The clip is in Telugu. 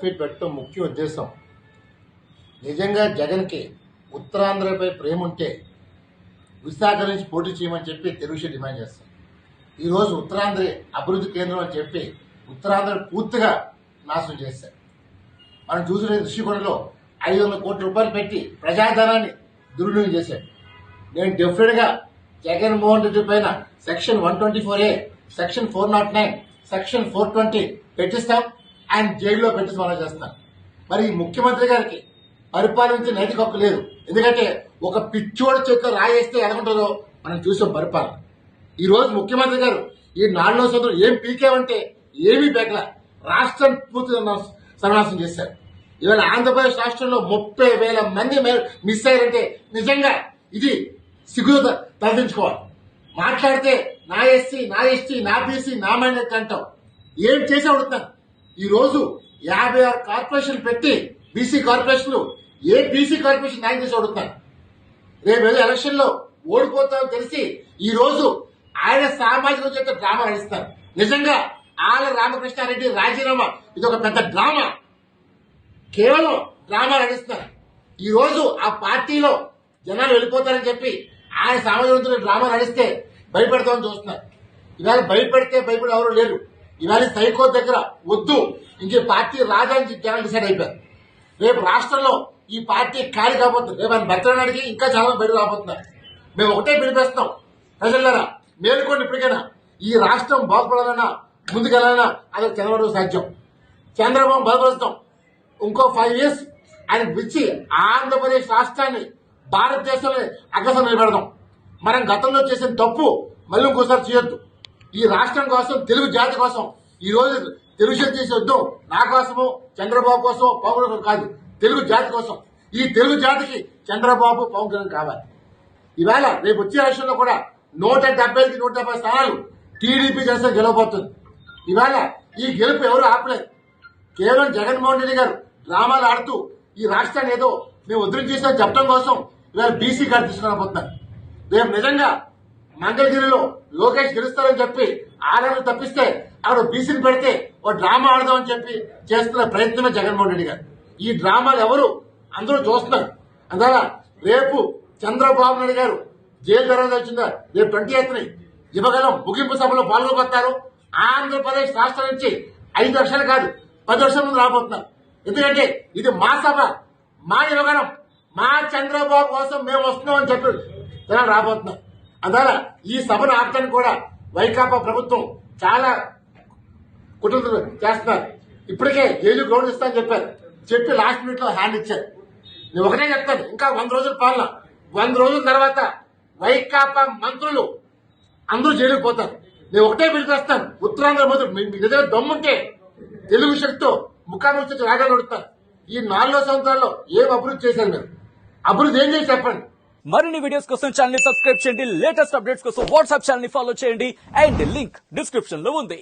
మీట్ పెట్టడం ముఖ్య ఉద్దేశం నిజంగా జగన్కి ఉత్తరాంధ్రపై ప్రేమ ఉంటే విశాఖ నుంచి పోటీ చేయమని చెప్పి తెలుగుదేశం డిమాండ్ చేస్తాం. ఈరోజు ఉత్తరాంధ్ర అభివృద్ధి కేంద్రం అని చెప్పి ఉత్తరాంధ్ర పూర్తిగా నాశనం చేశారు. మనం చూసిన ఋషికొండలో 500 కోట్ల రూపాయలు పెట్టి ప్రజాధనాన్ని దుర్వినియోగం చేశాడు. నేను డెఫినెట్గా జగన్మోహన్ రెడ్డి పైన సెక్షన్ 124A, సెక్షన్ 409, సెక్షన్ 420 పెట్టిస్తాం. ఆయన జైల్లో పెట్టిస్తామని చేస్తాను. మరి ముఖ్యమంత్రి గారికి పరిపాలించే నైతిక హక్కు లేదు. ఎందుకంటే ఒక పిచ్చోడి చేతిలో రాయేస్తే ఎలాగుంటుందో మనం చూసాం పరిపాలన. ఈ రోజు ముఖ్యమంత్రి గారు ఈ 4 సంవత్సరాలు ఏం పీకేవంటే ఏమీ బెగల రాష్ట్రం పూర్తిగా సర్వనాశనం చేశారు. ఇవాళ ఆంధ్రప్రదేశ్ రాష్ట్రంలో 30,000 మంది మిస్ అయ్యారంటే నిజంగా ఇది సిగ్గు తలదించుకోవాలి. మాట్లాడితే నా ఎస్సీ, నా ఎస్టీ, నా బీసీ, నా మైనారిటీ అంటాం. ఏం చేసి అడుగుతాను. ఈ రోజు 56 కార్పొరేషన్లు పెట్టి బీసీ కార్పొరేషన్లు ఏ బీసీ కార్పొరేషన్ న్యాయం చేసి అడుగుతాను. రేపు ఎలక్షన్ లో ఓడిపోతామని తెలిసి ఈ రోజు ఆయన సామాజిక చేత డ్రామా నడుస్తారు. నిజంగా ఆల రామకృష్ణారెడ్డి రాజీనామా ఇది ఒక పెద్ద డ్రామా, కేవలం డ్రామా నడుస్తారు. ఈ రోజు ఆ పార్టీలో జనాలు వెళ్ళిపోతారని చెప్పి ఆయన సామాజిక డ్రామా నడిస్తే భయపెడతామని చూస్తున్నారు. ఇవాళ భయపెడితే భయపడి ఎవరు లేరు. ఇవాళ సైకో దగ్గర వద్దు ఇంకే పార్టీ రాదని జనాలు డిసైడ్ అయిపోయారు. రేపు రాష్ట్రంలో ఈ పార్టీ ఖాళీ కాబోతుంది. రేపు ఆయన భర్తనాడికి ఇంకా చాలా బయట రాబోతున్నారు. మేము ఒకటే పిలిపిస్తాం, ప్రజలారా మేలుకోండి. ఇప్పటికైనా ఈ రాష్ట్రం బాగుపడాలన్నా ముందుకెళ్లాలన్నా అది చంద్రబాబు సాధ్యం. చంద్రబాబు బలపరుస్తాం. ఇంకో 5 years ఆయన పిలిచి ఆంధ్రప్రదేశ్ రాష్ట్రాన్ని భారతదేశంలో అగ్రసం నిలబెడదాం. మనం గతంలో చేసిన తప్పు మళ్ళీ ఇంకోసారి చేయొద్దు. ఈ రాష్ట్రం కోసం, తెలుగు జాతి కోసం ఈ రోజు తెలుగుదేశం చేసే యుద్ధం నా కోసమో చంద్రబాబు కోసమో పవన్ కళ్యాణ్ కాదు, తెలుగు జాతి కోసం. ఈ తెలుగు జాతికి చంద్రబాబు పవన్ కళ్యాణ్ కావాలి. ఇవాళ రేపు వచ్చే ఎలక్షన్లో కూడా 170కి 170 స్థానాలు టీడీపీ జనసేన గెలవబోతుంది. ఇవాళ ఈ గెలుపు ఎవరు ఆపలేదు. కేవలం జగన్మోహన్ రెడ్డి గారు డ్రామాలు ఆడుతూ ఈ రాష్ట్రాన్ని ఏదో మేము ఉద్ధరణ చేసిన చెప్పడం కోసం ఇవాళ బీసీ కార్డు తీసుకురాబోతున్నారు. రేపు నిజంగా మంగళగిరిలో లోకేష్ గెలుస్తారని చెప్పి ఆలను తప్పిస్తే అక్కడ బీసీని పెడితే ఓ డ్రామా ఆడదామని చెప్పి చేస్తున్న ప్రయత్నమే జగన్మోహన్ రెడ్డి గారు. ఈ డ్రామాలు ఎవరు అందరూ చూస్తున్నారు. అందువల్ల రేపు చంద్రబాబు నాయుడు గారు జైలు దర్వాజా వచ్చిందా రేపు 28ని యువగలం ముగింపు సభలో పాల్గొబోతారు. ఆంధ్రప్రదేశ్ రాష్ట్రం నుంచి 5 లక్షలు కాదు 10 లక్షల మంది రాబోతున్నారు. ఎందుకంటే ఇది మా సభ, మా యువగలం, మా చంద్రబాబు కోసం మేము వస్తున్నాం అని చెప్పి జనాలు రాబోతున్నారు. అందువల్ల ఈ సభను ఆపడానికి కూడా వైకాపా ప్రభుత్వం చాలా కుట్రలు చేస్తున్నారు. ఇప్పటికే జైలు గ్రౌండ్ ఇస్తానని చెప్పారు. చెప్పి లాస్ట్ మినిట్ లో హ్యాండ్ ఇచ్చారు. నేను ఒకటే చెప్తాను, ఇంకా 100 రోజుల పాలన. 100 రోజుల తర్వాత వైకాపా మంత్రులు అందరూ జైలుకు పోతారు. నేను ఒకటే పిలిపిస్తాను, ఉత్తరాంధ్ర మంత్రులు మీ దగ్గర దమ్ముంటే తెలుగు శక్తితో ముఖాముఖి రాగాలు అడుగుతారు. ఈ 4 సంవత్సరాల్లో ఏం అభివృద్ధి చేశారు మీరు? అభివృద్ధి ఏం చేసి చెప్పండి. మరిన్ని వీడియోస్ కోసం ఛానల్ ని సబ్స్క్రైబ్ చేయండి. లేటెస్ట్ అప్డేట్స్ కోసం వాట్సాప్ ఛానల్ ని ఫాలో చేయండి. అండ్ లింక్ డిస్క్రిప్షన్ లో ఉంది.